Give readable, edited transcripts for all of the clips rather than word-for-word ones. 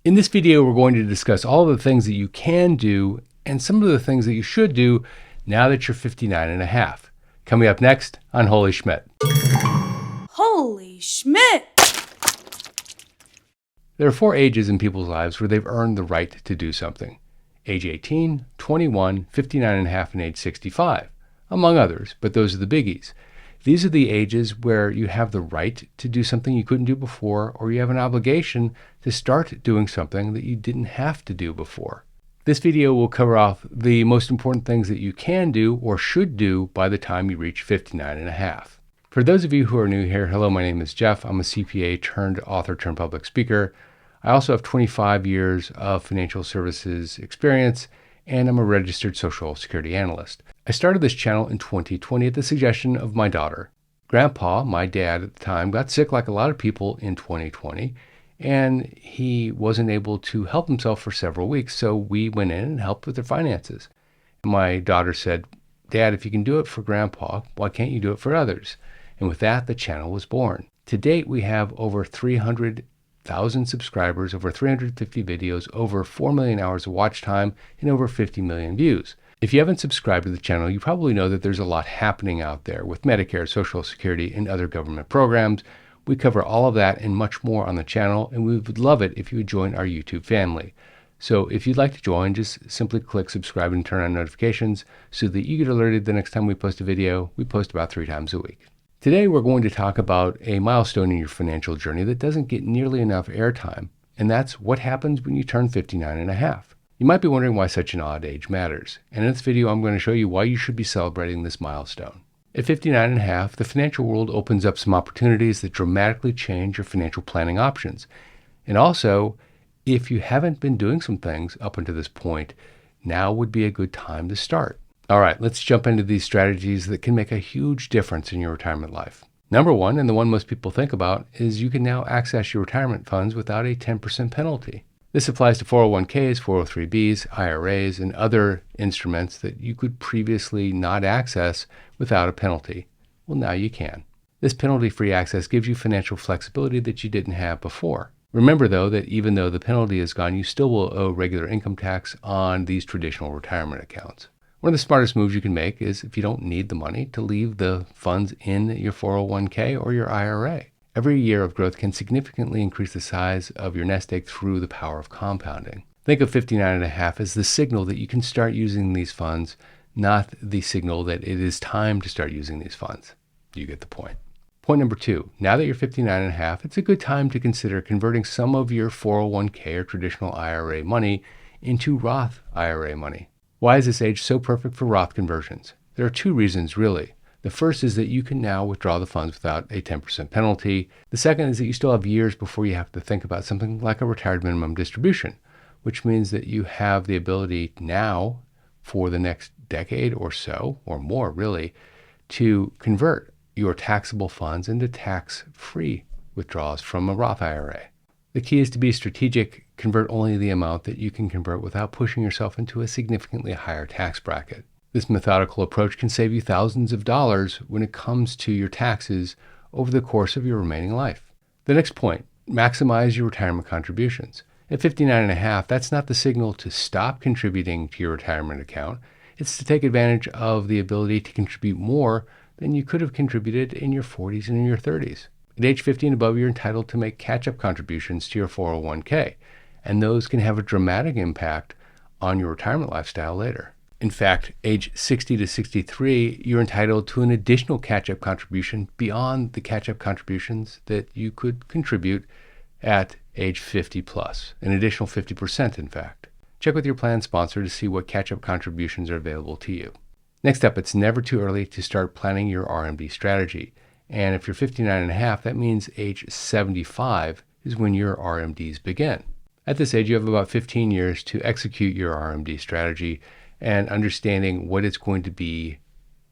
In this video, we're going to discuss all of the things that you can do and some of the things that you should do now that you're 59 and a half. Coming up next on Holy Schmidt. Holy Schmidt! There are 4 ages in people's lives where they've earned the right to do something. Age 18, 21, 59 and a half, and age 65, among others, but those are the biggies. These are the ages where you have the right to do something you couldn't do before, or you have an obligation to start doing something that you didn't have to do before. This video will cover off the most important things that you can do or should do by the time you reach 59 and a half. For those of you who are new here, hello, my name is Jeff. I'm a CPA turned author turned public speaker. I also have 25 years of financial services experience, and I'm a registered Social Security analyst. I started this channel in 2020 at the suggestion of my daughter. Grandpa, my dad at the time, got sick like a lot of people in 2020, and he wasn't able to help himself for several weeks, so we went in and helped with their finances. My daughter said, "Dad, if you can do it for Grandpa, why can't you do it for others?" And with that, the channel was born. To date, we have over 300,000 subscribers, over 350 videos, over 4 million hours of watch time, and over 50 million views. If you haven't subscribed to the channel, you probably know that there's a lot happening out there with Medicare, Social Security, and other government programs. We cover all of that and much more on the channel, and we would love it if you would join our YouTube family. So if you'd like to join, just simply click subscribe and turn on notifications so that you get alerted the next time we post a video. We post about 3 times a week. Today, we're going to talk about a milestone in your financial journey that doesn't get nearly enough airtime, and that's what happens when you turn 59 and a half. You might be wondering why such an odd age matters, and in this video, I'm going to show you why you should be celebrating this milestone. At 59 and a half, the financial world opens up some opportunities that dramatically change your financial planning options. And also, if you haven't been doing some things up until this point, now would be a good time to start. All right, let's jump into these strategies that can make a huge difference in your retirement life. Number one, and the one most people think about, is you can now access your retirement funds without a 10% penalty. This applies to 401ks, 403bs, IRAs, and other instruments that you could previously not access without a penalty. Well, now you can. This penalty-free access gives you financial flexibility that you didn't have before. Remember, though, that even though the penalty is gone, you still will owe regular income tax on these traditional retirement accounts. One of the smartest moves you can make is, if you don't need the money, to leave the funds in your 401k or your IRA. Every year of growth can significantly increase the size of your nest egg through the power of compounding. Think of 59 and a half as the signal that you can start using these funds, not the signal that it is time to start using these funds. You get the point. Point number 2, now that you're 59 and a half, it's a good time to consider converting some of your 401k or traditional IRA money into Roth IRA money. Why is this age so perfect for Roth conversions? There are 2 reasons, really. The first is that you can now withdraw the funds without a 10% penalty. The second is that you still have years before you have to think about something like a retired minimum distribution, which means that you have the ability now, for the next decade or so, or more really, to convert your taxable funds into tax-free withdrawals from a Roth IRA. The key is to be strategic, convert only the amount that you can convert without pushing yourself into a significantly higher tax bracket. This methodical approach can save you thousands of dollars when it comes to your taxes over the course of your remaining life. The next point, maximize your retirement contributions. At 59 and a half, that's not the signal to stop contributing to your retirement account. It's to take advantage of the ability to contribute more than you could have contributed in your 40s and in your 30s. At age 50 and above, you're entitled to make catch-up contributions to your 401k, and those can have a dramatic impact on your retirement lifestyle later. In fact, age 60 to 63, you're entitled to an additional catch-up contribution beyond the catch-up contributions that you could contribute at age 50 plus, an additional 50% in fact. Check with your plan sponsor to see what catch-up contributions are available to you. Next up, it's never too early to start planning your RMD strategy. And if you're 59 and a half, that means age 75 is when your RMDs begin. At this age, you have about 15 years to execute your RMD strategy, and understanding what it's going to be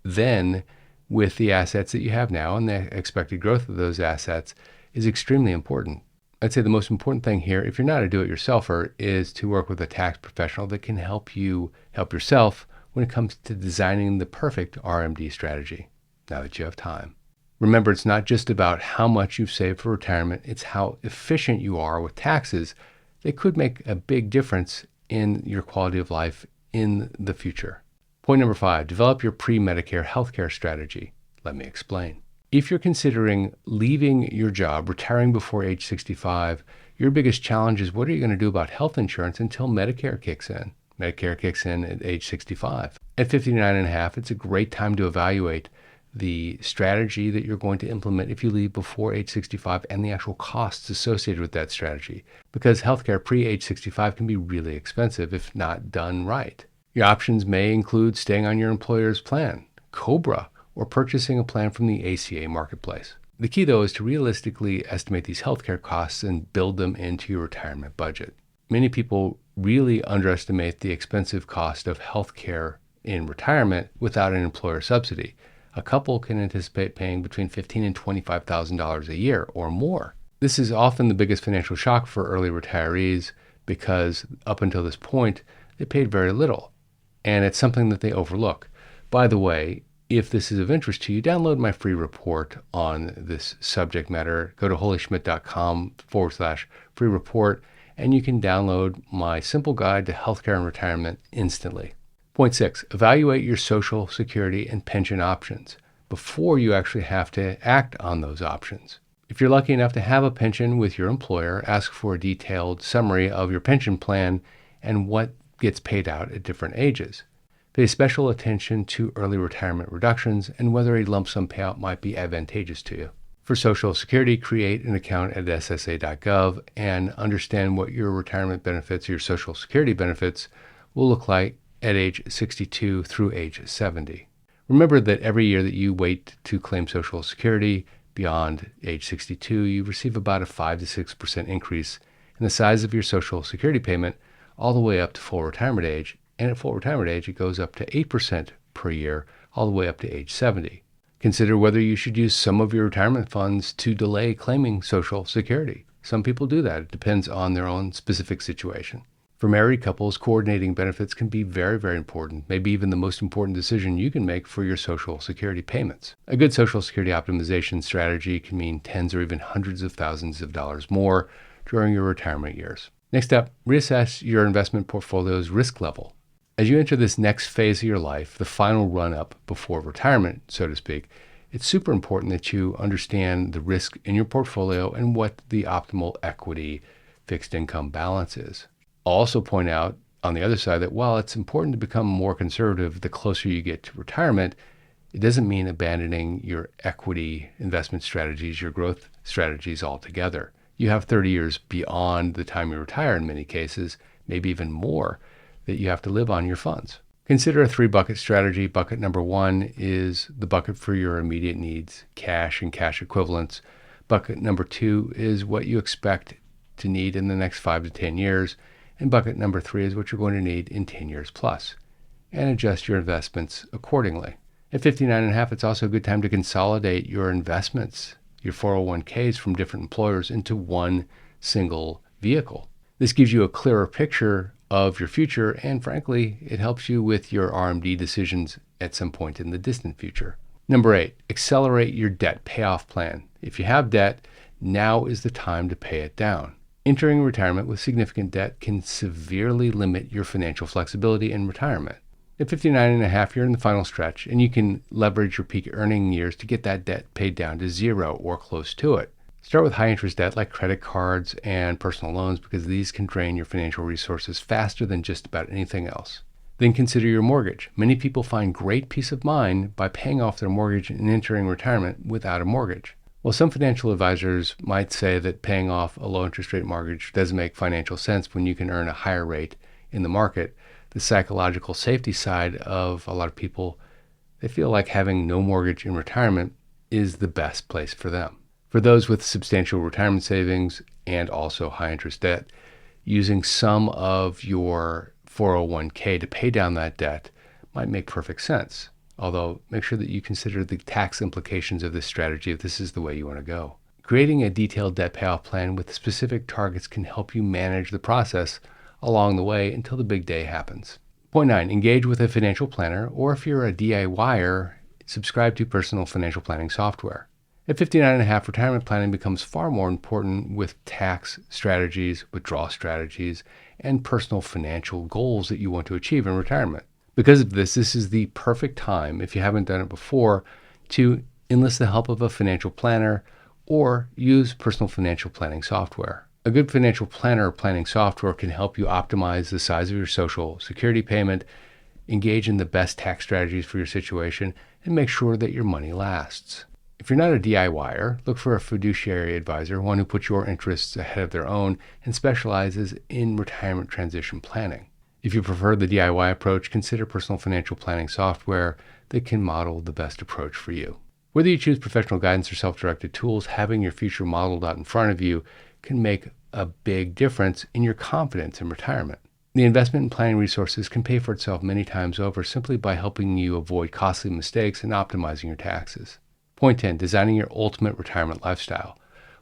then with the assets that you have now and the expected growth of those assets is extremely important. I'd say the most important thing here, if you're not a do-it-yourselfer, is to work with a tax professional that can help you help yourself when it comes to designing the perfect RMD strategy, now that you have time. Remember, it's not just about how much you've saved for retirement, it's how efficient you are with taxes they could make a big difference in your quality of life in the future. Point number 5, develop your pre-Medicare healthcare strategy. Let me explain. If you're considering leaving your job, retiring before age 65, your biggest challenge is what are you going to do about health insurance until Medicare kicks in? Medicare kicks in at age 65. At 59 and a half, it's a great time to evaluate the strategy that you're going to implement if you leave before age 65 and the actual costs associated with that strategy. Because healthcare pre-age 65 can be really expensive if not done right. Your options may include staying on your employer's plan, COBRA, or purchasing a plan from the ACA marketplace. The key, though, is to realistically estimate these healthcare costs and build them into your retirement budget. Many people really underestimate the expensive cost of healthcare in retirement without an employer subsidy. A couple can anticipate paying between $15,000 and $25,000 a year or more. This is often the biggest financial shock for early retirees because up until this point, they paid very little, and it's something that they overlook. By the way, if this is of interest to you, download my free report on this subject matter. Go to holyschmidt.com/free report, and you can download my simple guide to healthcare and retirement instantly. Point 6, evaluate your Social Security and pension options before you actually have to act on those options. If you're lucky enough to have a pension with your employer, ask for a detailed summary of your pension plan and what gets paid out at different ages. Pay special attention to early retirement reductions and whether a lump sum payout might be advantageous to you. For Social Security, create an account at ssa.gov and understand what your retirement benefits, your Social Security benefits, will look like at age 62 through age 70. Remember that every year that you wait to claim Social Security beyond age 62, you receive about a 5 to 6% increase in the size of your Social Security payment all the way up to full retirement age. And at full retirement age, it goes up to 8% per year all the way up to age 70. Consider whether you should use some of your retirement funds to delay claiming Social Security. Some people do that. It depends on their own specific situation. For married couples, coordinating benefits can be very, very important, maybe even the most important decision you can make for your Social Security payments. A good Social Security optimization strategy can mean tens or even hundreds of thousands of dollars more during your retirement years. Next up, reassess your investment portfolio's risk level. As you enter this next phase of your life, the final run-up before retirement, so to speak, it's super important that you understand the risk in your portfolio and what the optimal equity fixed income balance is. I'll also point out on the other side that while it's important to become more conservative the closer you get to retirement, it doesn't mean abandoning your equity investment strategies, your growth strategies altogether. You have 30 years beyond the time you retire in many cases, maybe even more, that you have to live on your funds. Consider a 3-bucket strategy. Bucket number 1 is the bucket for your immediate needs, cash and cash equivalents. Bucket number 2 is what you expect to need in the next 5 to 10 years. And bucket number 3 is what you're going to need in 10 years plus. And adjust your investments accordingly. At 59 and a half, it's also a good time to consolidate your investments, your 401ks from different employers into one single vehicle. This gives you a clearer picture of your future, and frankly, it helps you with your RMD decisions at some point in the distant future. Number 8, accelerate your debt payoff plan. If you have debt, now is the time to pay it down. Entering retirement with significant debt can severely limit your financial flexibility in retirement. At 59 and a half, you're in the final stretch, and you can leverage your peak earning years to get that debt paid down to zero or close to it. Start with high-interest debt like credit cards and personal loans because these can drain your financial resources faster than just about anything else. Then consider your mortgage. Many people find great peace of mind by paying off their mortgage and entering retirement without a mortgage. Well, some financial advisors might say that paying off a low-interest rate mortgage doesn't make financial sense when you can earn a higher rate in the market. The psychological safety side of a lot of people, they feel like having no mortgage in retirement is the best place for them. For those with substantial retirement savings and also high interest debt, using some of your 401k to pay down that debt might make perfect sense. Although make sure that you consider the tax implications of this strategy if this is the way you want to go. Creating a detailed debt payoff plan with specific targets can help you manage the process along the way until the big day happens. Point 9, engage with a financial planner, or if you're a DIYer, subscribe to personal financial planning software. At 59 and a half, retirement planning becomes far more important with tax strategies, withdrawal strategies, and personal financial goals that you want to achieve in retirement. Because of this is the perfect time, if you haven't done it before, to enlist the help of a financial planner or use personal financial planning software. A good financial planner or planning software can help you optimize the size of your Social Security payment, engage in the best tax strategies for your situation, and make sure that your money lasts. If you're not a DIYer, look for a fiduciary advisor, one who puts your interests ahead of their own and specializes in retirement transition planning. If you prefer the DIY approach, consider personal financial planning software that can model the best approach for you. Whether you choose professional guidance or self-directed tools, having your future modeled out in front of you can make a big difference in your confidence in retirement. The investment and planning resources can pay for itself many times over simply by helping you avoid costly mistakes and optimizing your taxes. Point 10, designing your ultimate retirement lifestyle.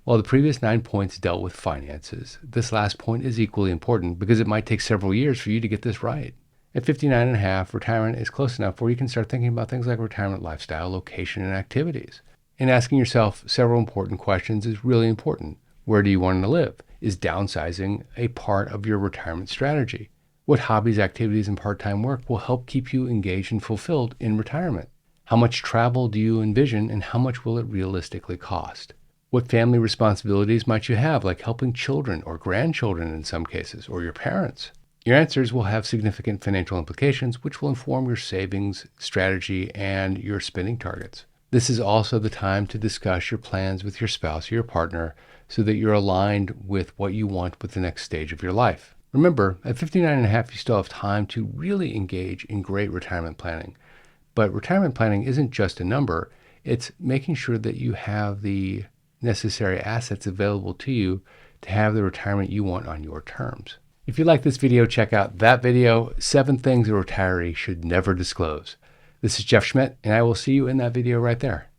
While the previous 9 points dealt with finances, this last point is equally important because it might take several years for you to get this right. At 59 and a half, retirement is close enough where you can start thinking about things like retirement lifestyle, location, and activities. And asking yourself several important questions is really important. Where do you want to live? Is downsizing a part of your retirement strategy? What hobbies, activities, and part-time work will help keep you engaged and fulfilled in retirement? How much travel do you envision, and how much will it realistically cost? What family responsibilities might you have, like helping children or grandchildren in some cases, or your parents? Your answers will have significant financial implications, which will inform your savings strategy and your spending targets. This is also the time to discuss your plans with your spouse or your partner so that you're aligned with what you want with the next stage of your life. Remember, at 59 and a half, you still have time to really engage in great retirement planning. But retirement planning isn't just a number. It's making sure that you have the necessary assets available to you to have the retirement you want on your terms. If you like this video, check out that video, 7 Things a Retiree Should Never Disclose. This is Jeff Schmidt, and I will see you in that video right there.